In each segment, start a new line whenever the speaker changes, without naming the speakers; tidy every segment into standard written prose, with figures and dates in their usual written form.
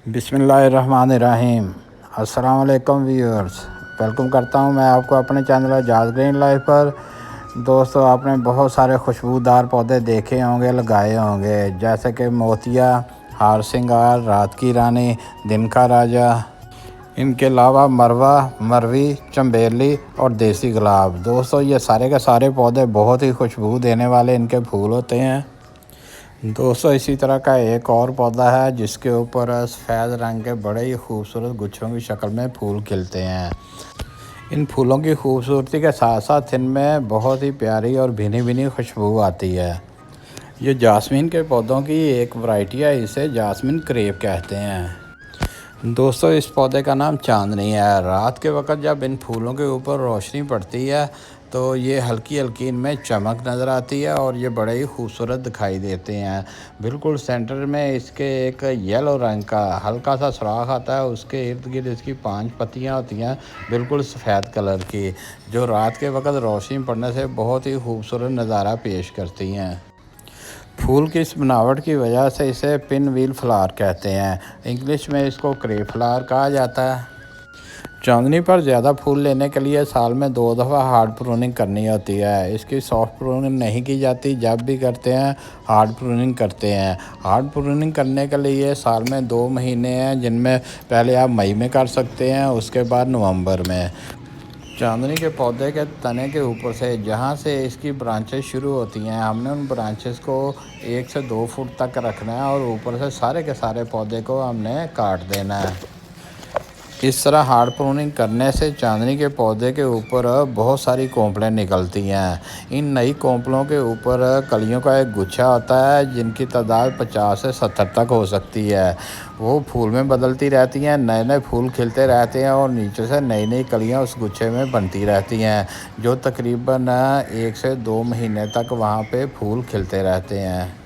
बिस्मिल्लाहिर्रहमानिर्रहीम। अस्सलाम वालेकुम व्यूअर्स, वेलकम करता हूं मैं आपको अपने चैनल एजाज़ ग्रीन लाइफ पर। दोस्तों, आपने बहुत सारे खुशबूदार पौधे देखे होंगे, लगाए होंगे, जैसे कि मोतिया, हार सिंगार, रात की रानी, दिन का राजा। इनके अलावा मरवा, मरवी, चंबेली और देसी गुलाब। दोस्तों, ये सारे के सारे पौधे बहुत ही खुशबू देने वाले इनके फूल होते हैं। दोस्तों, इसी तरह का एक और पौधा है जिसके ऊपर सफ़ेद रंग के बड़े ही खूबसूरत गुच्छों की शक्ल में फूल खिलते हैं। इन फूलों की खूबसूरती के साथ साथ इनमें बहुत ही प्यारी और भीनी भीनी खुशबू आती है। ये जास्मीन के पौधों की एक वैरायटी है, इसे जास्मीन क्रेप कहते हैं। दोस्तों, इस पौधे का नाम चांदनी है। रात के वक्त जब इन फूलों के ऊपर रोशनी पड़ती है तो ये हल्की हल्की इनमें चमक नज़र आती है और ये बड़े ही खूबसूरत दिखाई देते हैं। बिल्कुल सेंटर में इसके एक येलो रंग का हल्का सा सुराख आता है, उसके इर्द गिर्द इसकी 5 पत्तियां होती हैं, बिल्कुल सफ़ेद कलर की, जो रात के वक्त रोशनी पड़ने से बहुत ही खूबसूरत नज़ारा पेश करती हैं। फूल की इस बनावट की वजह से इसे पिन व्हील फ्लावर कहते हैं। इंग्लिश में इसको क्रेप फ्लावर कहा जाता है। चांदनी पर ज़्यादा फूल लेने के लिए साल में 2 दफ़ा हार्ड प्रूनिंग करनी होती है। इसकी सॉफ्ट प्रूनिंग नहीं की जाती, जब भी करते हैं हार्ड प्रूनिंग करते हैं। हार्ड प्रूनिंग करने के लिए साल में 2 महीने हैं, जिनमें पहले आप मई में कर सकते हैं, उसके बाद नवंबर में। चांदनी के पौधे के तने के ऊपर से जहाँ से इसकी ब्रांचेस शुरू होती हैं, हमने उन ब्रांचेस को 1 से 2 फुट तक रखना है और ऊपर से सारे के सारे पौधे को हमने काट देना है। इस तरह हार्ड प्रूनिंग करने से चांदनी के पौधे के ऊपर बहुत सारी कोंपलें निकलती हैं। इन नई कोंपलों के ऊपर कलियों का एक गुच्छा होता है, जिनकी तादाद 50 से 70 तक हो सकती है। वो फूल में बदलती रहती हैं, नए नए फूल खिलते रहते हैं और नीचे से नई नई कलियां उस गुच्छे में बनती रहती हैं, जो तकरीबन 1 से 2 महीने तक वहाँ पे फूल खिलते रहते हैं।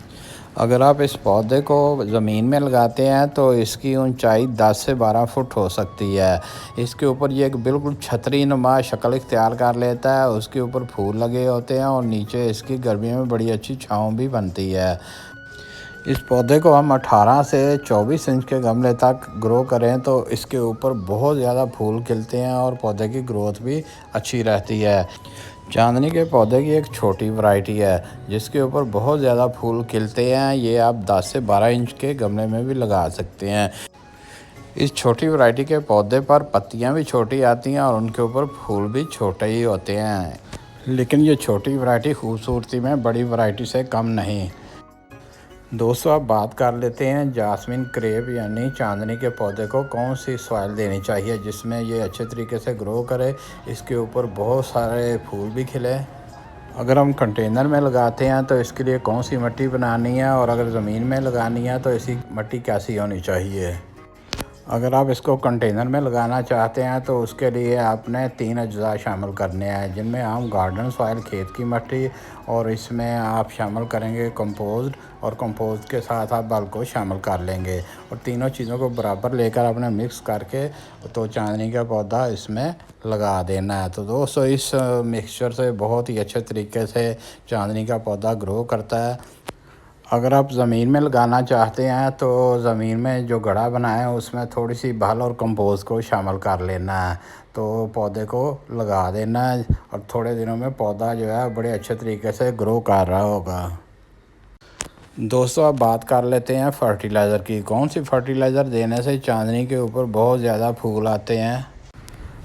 अगर आप इस पौधे को ज़मीन में लगाते हैं तो इसकी ऊंचाई 10 से 12 फुट हो सकती है। इसके ऊपर ये एक बिल्कुल छतरी नुमा शक्ल इख्तियार कर लेता है। उसके ऊपर फूल लगे होते हैं और नीचे इसकी गर्मियों में बड़ी अच्छी छाँव भी बनती है। इस पौधे को हम 18 से 24 इंच के गमले तक ग्रो करें तो इसके ऊपर बहुत ज़्यादा फूल खिलते हैं और पौधे की ग्रोथ भी अच्छी रहती है। चांदनी के पौधे की एक छोटी वैरायटी है जिसके ऊपर बहुत ज़्यादा फूल खिलते हैं। ये आप 10 से 12 इंच के गमले में भी लगा सकते हैं। इस छोटी वैरायटी के पौधे पर पत्तियां भी छोटी आती हैं और उनके ऊपर फूल भी छोटे ही होते हैं, लेकिन ये छोटी वैरायटी खूबसूरती में बड़ी वैरायटी से कम नहीं। दोस्तों, अब बात कर लेते हैं जास्मिन क्रेप यानी चांदनी के पौधे को कौन सी सॉइल देनी चाहिए जिसमें ये अच्छे तरीके से ग्रो करे, इसके ऊपर बहुत सारे फूल भी खिले। अगर हम कंटेनर में लगाते हैं तो इसके लिए कौन सी मिट्टी बनानी है, और अगर ज़मीन में लगानी है तो इसकी मिट्टी कैसी होनी चाहिए। अगर आप इसको कंटेनर में लगाना चाहते हैं तो उसके लिए आपने 3 अज्जा शामिल करने हैं, जिनमें हम गार्डन सॉइल खेत की मिट्टी, और इसमें आप शामिल करेंगे कंपोस्ट, और कंपोस्ट के साथ आप बल को शामिल कर लेंगे और तीनों चीज़ों को बराबर लेकर आपने मिक्स करके तो चांदनी का पौधा इसमें लगा देना है। तो दोस्तों, इस मिक्सचर से बहुत ही अच्छे तरीके से चांदनी का पौधा ग्रो करता है। अगर आप ज़मीन में लगाना चाहते हैं तो ज़मीन में जो गड्ढा बनाए हैं उसमें थोड़ी सी बल और कंपोस्ट को शामिल कर लेना है, तो पौधे को लगा देना है और थोड़े दिनों में पौधा जो है बड़े अच्छे तरीके से ग्रो कर रहा होगा। दोस्तों, अब बात कर लेते हैं फर्टिलाइज़र की। कौन सी फर्टिलाइज़र देने से चांदनी के ऊपर बहुत ज़्यादा फूल आते हैं।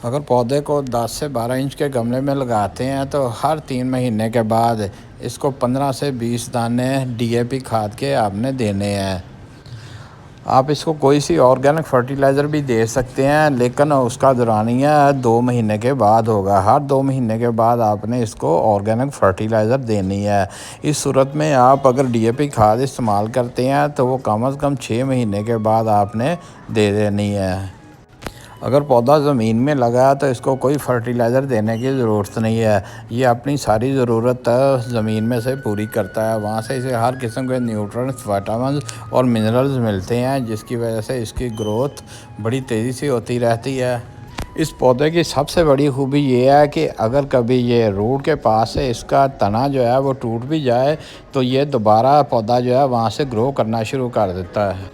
अगर पौधे को 10 से 12 इंच के गमले में लगाते हैं तो हर 3 महीने के बाद इसको 15 से 20 दाने डीएपी खाद के आपने देने हैं। आप इसको कोई सी ऑर्गेनिक फर्टिलाइज़र भी दे सकते हैं, लेकिन उसका दौरानिया 2 महीने के बाद होगा। हर 2 महीने के बाद आपने इसको ऑर्गेनिक फर्टिलाइज़र देनी है। इस सूरत में आप अगर डीएपी खाद इस्तेमाल करते हैं तो वो कम से कम 6 महीने के बाद आपने दे देनी है। अगर पौधा ज़मीन में लगा तो इसको कोई फर्टिलाइज़र देने की ज़रूरत नहीं है। ये अपनी सारी ज़रूरत ज़मीन में से पूरी करता है। वहाँ से इसे हर किस्म के न्यूट्रिएंट्स, विटामिन और मिनरल्स मिलते हैं, जिसकी वजह से इसकी ग्रोथ बड़ी तेज़ी से होती रहती है। इस पौधे की सबसे बड़ी खूबी ये है कि अगर कभी ये रूट के पास से इसका तना जो है वो टूट भी जाए तो ये दोबारा पौधा जो है वहाँ से ग्रो करना शुरू कर देता है।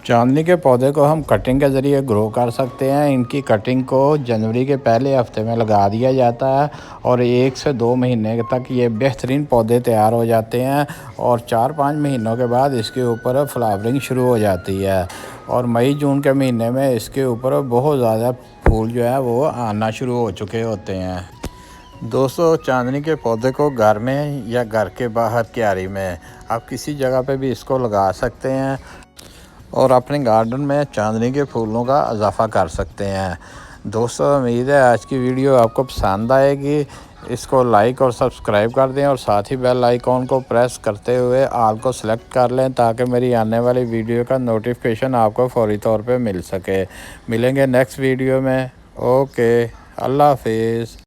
चांदनी के पौधे को हम कटिंग के ज़रिए ग्रो कर सकते हैं। इनकी कटिंग को जनवरी के पहले हफ्ते में लगा दिया जाता है और 1 से 2 महीने तक ये बेहतरीन पौधे तैयार हो जाते हैं और 4-5 महीनों के बाद इसके ऊपर फ्लावरिंग शुरू हो जाती है और मई जून के महीने में इसके ऊपर बहुत ज़्यादा फूल जो है वो आना शुरू हो चुके होते हैं। दोस्तों, चांदनी के पौधे को घर में या घर के बाहर क्यारी में आप किसी जगह पे भी इसको लगा सकते हैं और अपने गार्डन में चांदनी के फूलों का इजाफा कर सकते हैं। दोस्तों, उम्मीद है आज की वीडियो आपको पसंद आएगी। इसको लाइक और सब्सक्राइब कर दें और साथ ही बेल आइकॉन को प्रेस करते हुए ऑल को सिलेक्ट कर लें ताकि मेरी आने वाली वीडियो का नोटिफिकेशन आपको फौरी तौर पे मिल सके। मिलेंगे नेक्स्ट वीडियो में। ओके, अल्लाह हाफिज़।